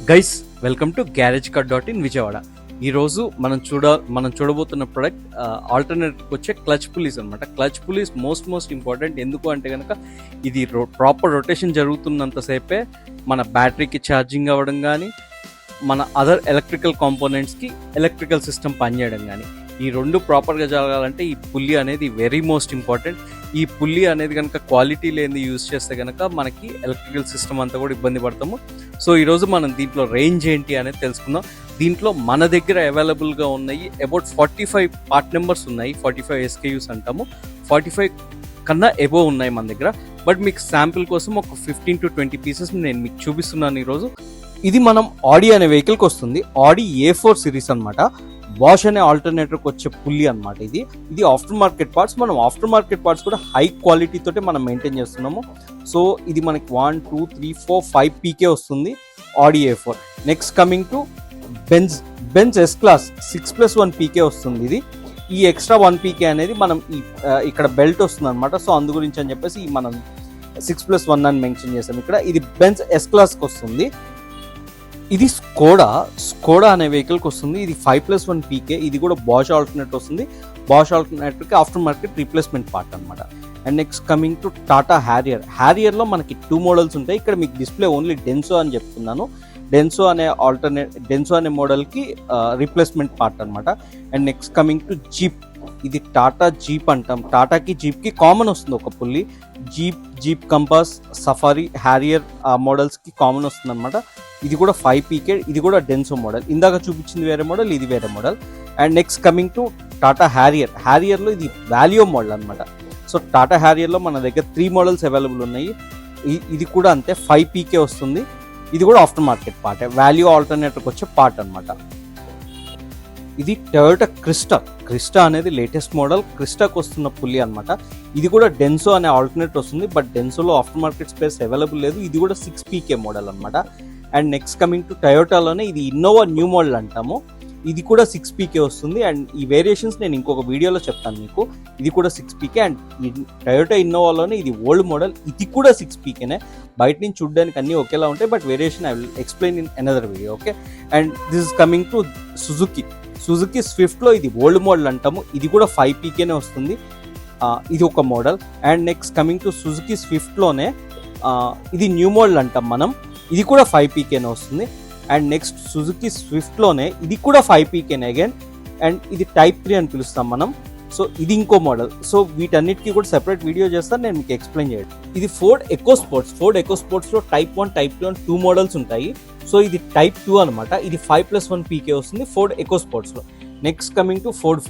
Guys welcome to garage car .in Vijayawada. ఈరోజు మనం చూడబోతున్న product alternative వచ్చే క్లచ్ పులీస్ అనమాట. Clutch pulleys most important. ఎందుకు అంటే కనుక ఇది ప్రాపర్ రొటేషన్ జరుగుతున్నంతసేపే మన బ్యాటరీకి ఛార్జింగ్ అవ్వడం కానీ, మన అదర్ ఎలక్ట్రికల్ కాంపోనెంట్స్కి ఎలక్ట్రికల్ సిస్టమ్ పనిచేయడం కానీ, ఈ రెండు ప్రాపర్గా జరగాలంటే ఈ పుల్లీ అనేది వెరీ మోస్ట్ ఇంపార్టెంట్. ఈ పుల్లీ అనేది కనుక క్వాలిటీ లేనిది యూజ్ చేస్తే కనుక మనకి ఎలక్ట్రికల్ సిస్టమ్ అంతా కూడా ఇబ్బంది పడతాము. సో ఈరోజు మనం దీంట్లో రేంజ్ ఏంటి అనేది తెలుసుకుందాం. దీంట్లో మన దగ్గర అవైలబుల్గా ఉన్నాయి అబౌట్ 45 పార్ట్ నెంబర్స్ ఉన్నాయి. 45 SKUs అంటాము. 45 కన్నా ఎబో ఉన్నాయి మన దగ్గర. బట్ మీకు శాంపిల్ కోసం ఒక 15 to 20 పీసెస్ నేను మీకు చూపిస్తున్నాను ఈరోజు. ఇది మనం ఆడి అనే వెహికల్కి వస్తుంది. ఆడి A4 సిరీస్ అనమాట. బాష్ అనే ఆల్టర్నేటర్కి వచ్చే పుల్లీ అనమాట. ఇది ఆఫ్టర్ మార్కెట్ పార్ట్స్. మనం ఆఫ్టర్ మార్కెట్ పార్ట్స్ కూడా హై క్వాలిటీ తోటే మనం మెయింటైన్ చేస్తున్నాము. సో ఇది మనకి 1 2 3 4 5 PK వస్తుంది ఆడి A4. Next coming to Benz S class 6+1 PK వస్తుంది. ఈ ఎక్స్ట్రా 1 PK అనేది మనం ఇక్కడ బెల్ట్ వస్తుంది అనమాట. సో అందు గురించి అని చెప్పేసి మనం 6+1 అని మెన్షన్ చేసాం ఇక్కడ. ఇది బెంజ్ S క్లాస్కి వస్తుంది. ఇది స్కోడా అనే వెహికల్కి వస్తుంది. ఇది 5+1 PK. ఇది కూడా బాష్ ఆల్టర్నేటర్ వస్తుంది. బాష్ ఆల్టర్నేటర్కి ఆఫ్టర్ మార్కెట్ రీప్లేస్మెంట్ పార్ట్ అనమాట. And next coming to Tata హ్యారియర్లో మనకి 2 మోడల్స్ ఉంటాయి. ఇక్కడ మీకు డిస్ప్లే ఓన్లీ డెన్సో అని చెప్తున్నాను. డెన్సో అనే మోడల్కి రీప్లేస్మెంట్ పార్ట్ అనమాట. And next coming to Jeep. ఇది టాటా జీప్ అంటాం. టాటాకి జీప్కి కామన్ వస్తుంది ఒక pulley. Jeep Compass, Safari, Harrier మోడల్స్కి కామన్ వస్తుంది అనమాట. ఇది కూడా 5 PK. ఇది కూడా డెన్సో మోడల్. ఇందాక చూపించింది వేరే మోడల్, ఇది వేరే model. And next coming to Tata హ్యారియర్లో ఇది వాల్యూ మోడల్ అనమాట. సో టాటా హ్యారియర్లో మన దగ్గర 3 మోడల్స్ అవైలబుల్ ఉన్నాయి. ఇది కూడా అంతే 5 PK వస్తుంది. ఇది కూడా ఆఫ్టర్ మార్కెట్ పార్ట్, వాల్యూ ఆల్టర్నేటర్కి వచ్చే పార్ట్ అనమాట. ఇది టొయోటా క్రిస్టా అనేది లేటెస్ట్ మోడల్. క్రిస్టాకి వస్తున్న పుల్లి అనమాట. ఇది కూడా డెన్సో అనే ఆల్టర్నేట్ వస్తుంది. బట్ డెన్సోలో ఆఫ్టర్ మార్కెట్ స్పేస్ అవైలబుల్ లేదు. ఇది కూడా 6 PK మోడల్ అనమాట. అండ్ నెక్స్ట్ కమింగ్ టు టొయోటాలోనే ఇది ఇన్నోవా న్యూ మోడల్ అంటాము. ఇది కూడా 6 PK వస్తుంది. అండ్ ఈ వేరియేషన్స్ నేను ఇంకొక వీడియోలో చెప్తాను మీకు. ఇది కూడా 6 PK. అండ్ టొయోటా ఇన్నోవాలోనే ఇది ఓల్డ్ మోడల్. ఇది కూడా 6 PKనే. బయట నుంచి చూడడానికి అన్నీ ఒకేలా ఉంటాయి. But variation I will explain in another video. Okay. And this is coming to Suzuki స్విఫ్ట్లో ఇది ఓల్డ్ మోడల్ అంటాము. ఇది కూడా 5 PKనే వస్తుంది. ఇది ఒక model. And next coming to Suzuki స్విఫ్ట్లోనే ఇది న్యూ మోడల్ అంటాం మనం. ఇది కూడా 5 PKనే వస్తుంది. అండ్ నెక్స్ట్ సుజుకి స్విఫ్ట్లోనే ఇది కూడా 5 PKనే అగైన్. అండ్ ఇది టైప్ 3 అని పిలుస్తాం మనం. సో ఇది ఇంకో మోడల్. సో వీటన్నిటికీ కూడా సెపరేట్ వీడియో చేస్తాను నేను మీకు ఎక్స్ప్లెయిన్ చేయడం. ఇది ఫోర్డ్ ఎకో స్పోర్ట్స్లో టైప్ 1, టైప్ 2 అని 2 మోడల్స్ ఉంటాయి. సో ఇది టైప్ 2 అనమాట. ఇది 5+1 PK వస్తుంది ఫోర్డ్ ఎకో స్పోర్ట్స్లో. Next coming to Ford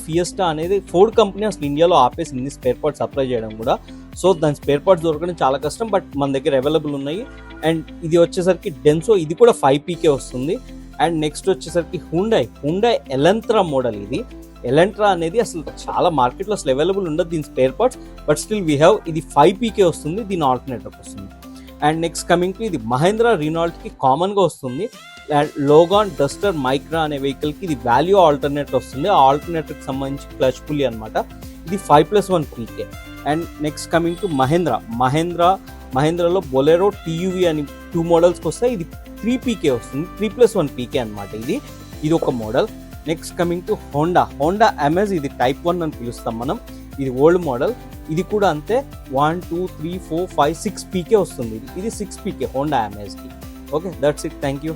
Fiesta అనేది ఫోర్డ్ కంపెనీ అసలు ఇండియాలో ఆపేసి ఇన్ని స్పేర్ పార్ట్స్ సప్లై చేయడం కూడా. సో దాని స్పేర్ పార్ట్స్ దొరకడం చాలా కష్టం. బట్ మన దగ్గర అవైలబుల్ ఉన్నాయి. అండ్ ఇది వచ్చేసరికి డెన్సో. ఇది కూడా 5 PK వస్తుంది. అండ్ నెక్స్ట్ వచ్చేసరికి హుండై ఎలంత్రా మోడల్. ఇది ఎలంట్రా అనేది అసలు చాలా మార్కెట్లో అసలు అవైలబుల్ ఉండదు దీని spare parts. But still we have. ఇది 5 PK వస్తుంది. దీని ఆల్టర్నేటివ్ వస్తుంది. అండ్ నెక్స్ట్ కమింగ్ టు ఇది మహేంద్రా రినాల్ట్కి కామన్గా వస్తుంది. అండ్ లోగాన్ డస్టర్ మైక్రా అనే వెహికల్కి ఇది వాల్యూ ఆల్టర్నేటర్ వస్తుంది. ఆ ఆల్టర్నేటర్కి సంబంధించి క్లచ్ పుల్లీ అనమాట. ఇది 5+1 PK. And next coming to మహేంద్రాలో బొలెరో TUV అని 2 మోడల్స్కి వస్తాయి. ఇది 3 PK వస్తుంది. 3+1 PK అనమాట. ఇది ఒక model. Next coming to Honda amaze. ఇది టైప్ 1 అని పిలుస్తాం మనం. ఇది ఓల్డ్ మోడల్. ఇది కూడా అంతే 1 2 3 4 5 6 PK వస్తుంది. ఇది 6 PK హోండా అమేజ్కి. Okay, that's it. Thank you.